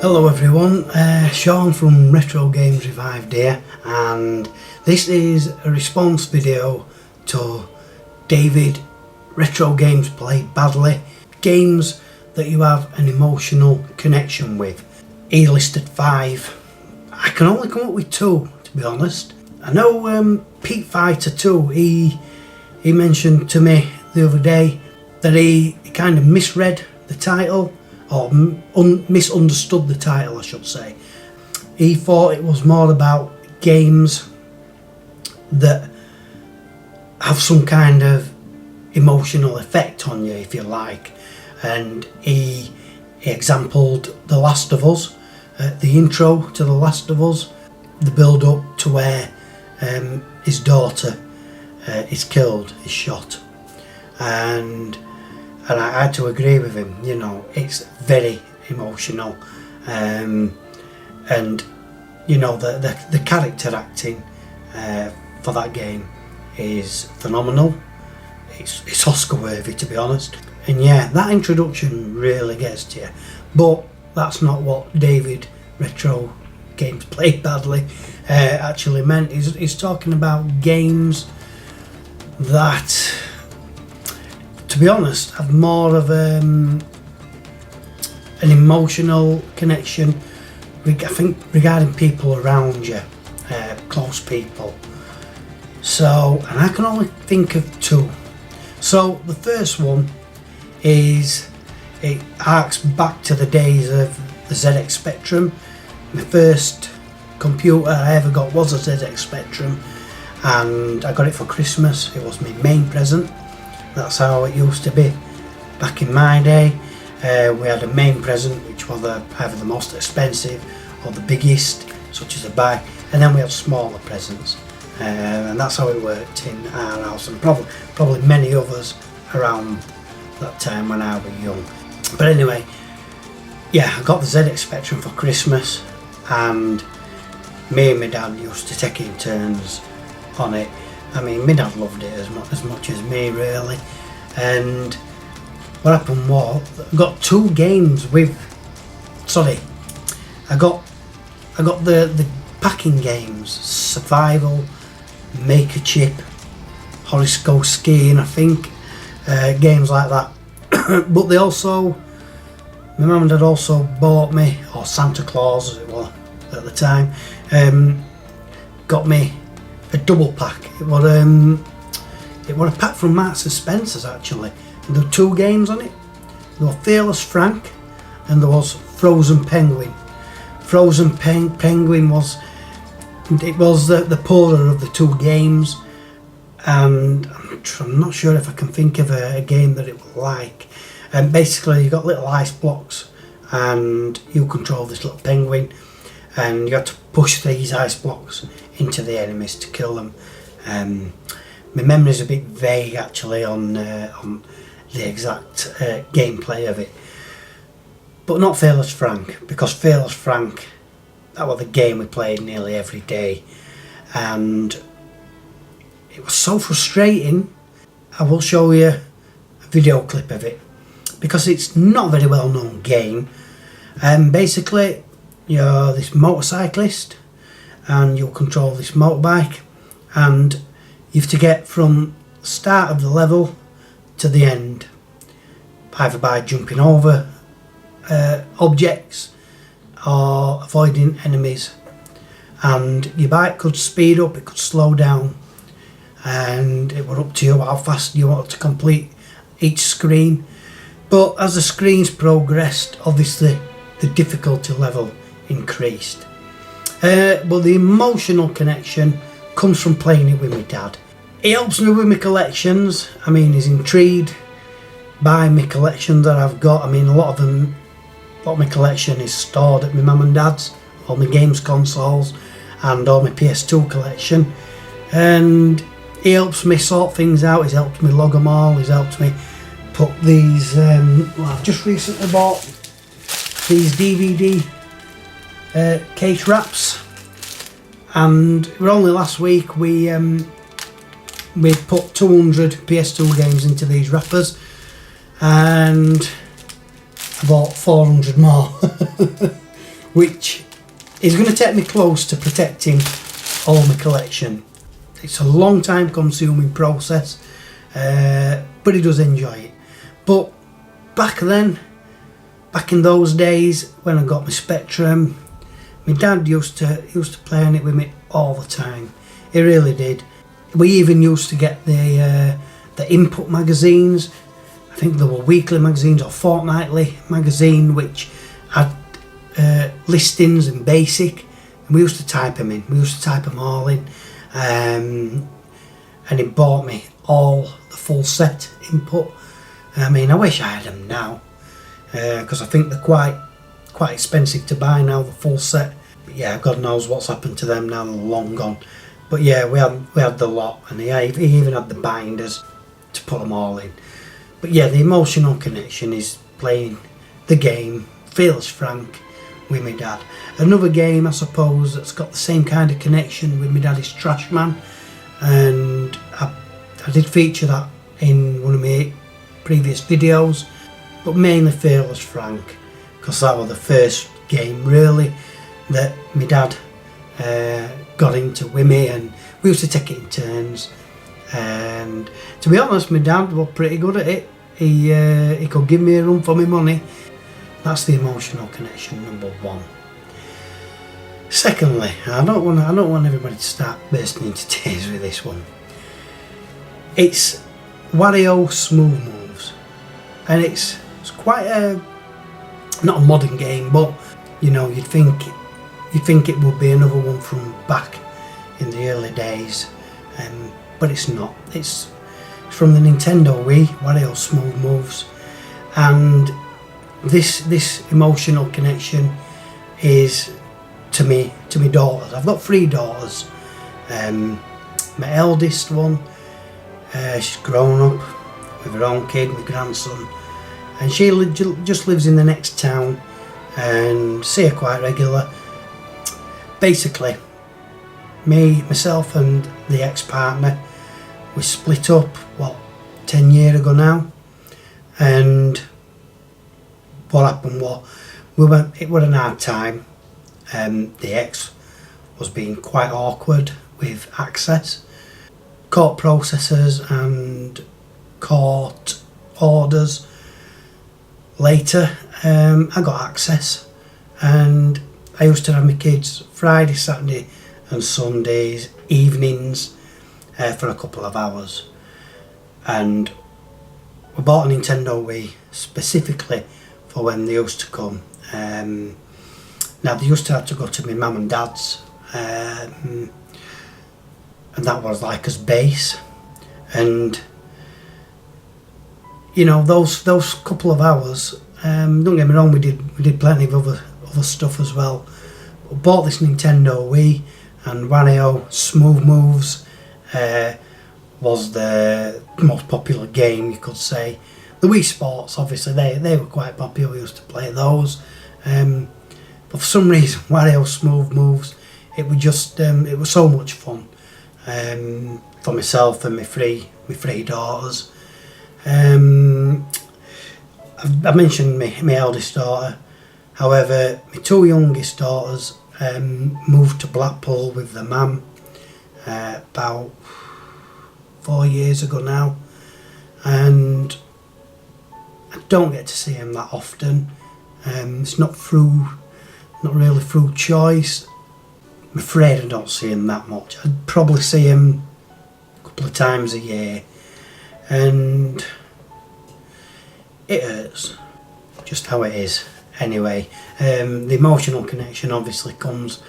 Hello everyone, Sean from Retro Games Revived here, and this is a response video to David Retro Games Played Badly, games that you have an emotional connection with. He listed 5. I can only come up with 2, to be honest. I know Pete Fighter 2, he mentioned to me the other day that he kind of misread the title, or misunderstood the title I should say. He thought it was more about games that have some kind of emotional effect on you, if you like, and he exampled The Last of Us, the intro to The Last of Us, the build up to where his daughter is killed, is shot, and I had to agree with him. You know, it's very emotional, and you know the character acting for that game is phenomenal. It's Oscar worthy, to be honest. And yeah, that introduction really gets to you. But that's not what David Retro Games Played Badly actually meant. He's talking about games that, to be honest, have more of an emotional connection, I think, regarding people around you, close people. So, and I can only think of 2. So the first one is, it harks back to the days of the ZX Spectrum. My first computer I ever got was a ZX Spectrum, and I got it for Christmas. It was my main present. That's how it used to be back in my day. We had a main present, which was either the most expensive or the biggest, such as a bag, and then we had smaller presents, and that's how it worked in our house, and probably many others around that time when I was young. But anyway, yeah, I got the ZX Spectrum for Christmas, and me and my dad used to take it in turns on it. I mean, my dad loved it as much as me, really. And what happened was, I got 2 games with. Sorry, I got the packing games: Survival, Make a Chip, Horoscope Skiing, I think, games like that. But they also, my mum and dad also bought me, or Santa Claus as it was at the time, got me a double pack. It was a pack from Marks and Spencer's actually. And there were 2 games on it. There was Fearless Frank and there was Frozen Penguin. Frozen Penguin was the poorer of the 2 games, and I'm not sure if I can think of a game that it was like. And basically you got little ice blocks and you control this little penguin, and you had to push these ice blocks into the enemies to kill them. My memory's a bit vague actually on the exact gameplay of it, but not Fearless Frank, because Fearless Frank, that was the game we played nearly every day, and it was so frustrating. I will show you a video clip of it, because it's not a very well known game. Basically, you're this motorcyclist and you'll control this motorbike, and you have to get from the start of the level to the end, either by jumping over objects or avoiding enemies. And your bike could speed up, it could slow down, and it was up to you how fast you wanted to complete each screen. But as the screens progressed, obviously the difficulty level increased. But the emotional connection comes from playing it with my dad. He helps me with my collections. I mean, he's intrigued by my collection that I've got. I mean, a lot of my collection is stored at my mum and dad's, all my games consoles and all my PS2 collection. And he helps me sort things out. He's helped me log them all. He's helped me put these, well, I've just recently bought these DVD case wraps, and only last week we put 200 PS2 games into these wrappers, and I bought 400 more. which is going to take me close to protecting all my collection. It's a long time consuming process, but he does enjoy it. But back then, back in those days when I got my Spectrum, my dad used to play on it with me all the time. He really did. We even used to get the Input magazines. I think there were weekly magazines or fortnightly magazine which had listings in BASIC, and we used to type them in. We used to type them all in, and he bought me all the full set Input. I mean, I wish I had them now, because I think they're quite expensive to buy now, the full set. But yeah, God knows what's happened to them now, they're long gone. But yeah, we had the lot, and he even had the binders to put them all in. But yeah, the emotional connection is playing the game Fearless Frank with my dad. Another game, I suppose, that's got the same kind of connection with my dad is Trash Man, and I did feature that in one of my previous videos, but mainly Fearless Frank, because that was the first game really that my dad got into with me, and we used to take it in turns. And to be honest, my dad was pretty good at it. He could give me a run for my money. That's the emotional connection, number one. Secondly, I don't want everybody to start bursting into tears with this one. It's Wario Smooth Moves, and it's quite not a modern game, but you know, you'd think it would be another one from back in the early days, but it's not. It's from the Nintendo Wii, Wario Smooth Moves, and this emotional connection is to me daughters. I've got 3 daughters. My eldest one, she's grown up with her own kid, my grandson, and she just lives in the next town, and see her quite regular. Basically, myself and the ex-partner, we split up 10 years ago now, and what happened was it was an hard time. The ex was being quite awkward with access, court processes and court orders. Later, I got access, and I used to have my kids Friday, Saturday and Sundays evenings for a couple of hours, and we bought a Nintendo Wii specifically for when they used to come. Now they used to have to go to my mum and dad's, and that was like as base, and you know, those couple of hours, don't get me wrong, we did plenty of other stuff as well. We bought this Nintendo Wii, and Wario Smooth Moves was the most popular game, you could say. The Wii Sports, obviously, they were quite popular. We used to play those, but for some reason, Wario Smooth Moves, it was just it was so much fun for myself and my three daughters. I mentioned my eldest daughter. However, my 2 youngest daughters moved to Blackpool with their mum about 4 years ago now, and I don't get to see them that often. It's not really through choice. I'm afraid I don't see them that much. I'd probably see them a couple of times a year, and it hurts, just how it is. Anyway, the emotional connection obviously comes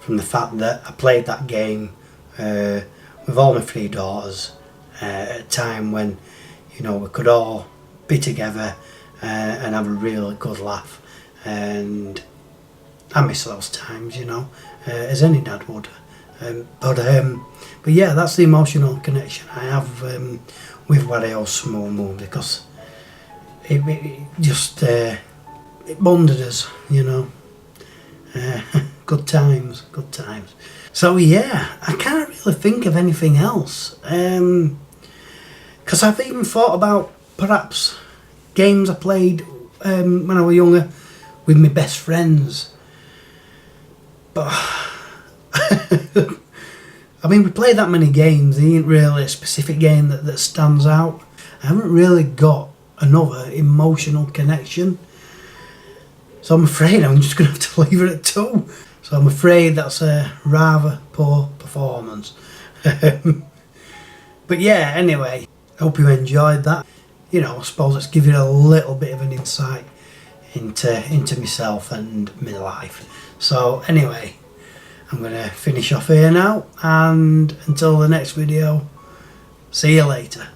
from the fact that I played that game with all my 3 daughters at a time when, you know, we could all be together and have a really good laugh, and I miss those times, you know, as any dad would. But yeah, that's the emotional connection I have with Wario Smooth Moves, because it just it bonded us, you know. Good times. So yeah, I can't really think of anything else, because I've even thought about perhaps games I played when I was younger with my best friends. But I mean, we play that many games, there ain't really a specific game that stands out. I haven't really got another emotional connection. So I'm afraid I'm just going to have to leave it at 2. So I'm afraid that's a rather poor performance. But yeah, anyway, I hope you enjoyed that. You know, I suppose it's giving a little bit of an insight into myself and my life. So anyway, I'm going to finish off here now, and until the next video, see you later.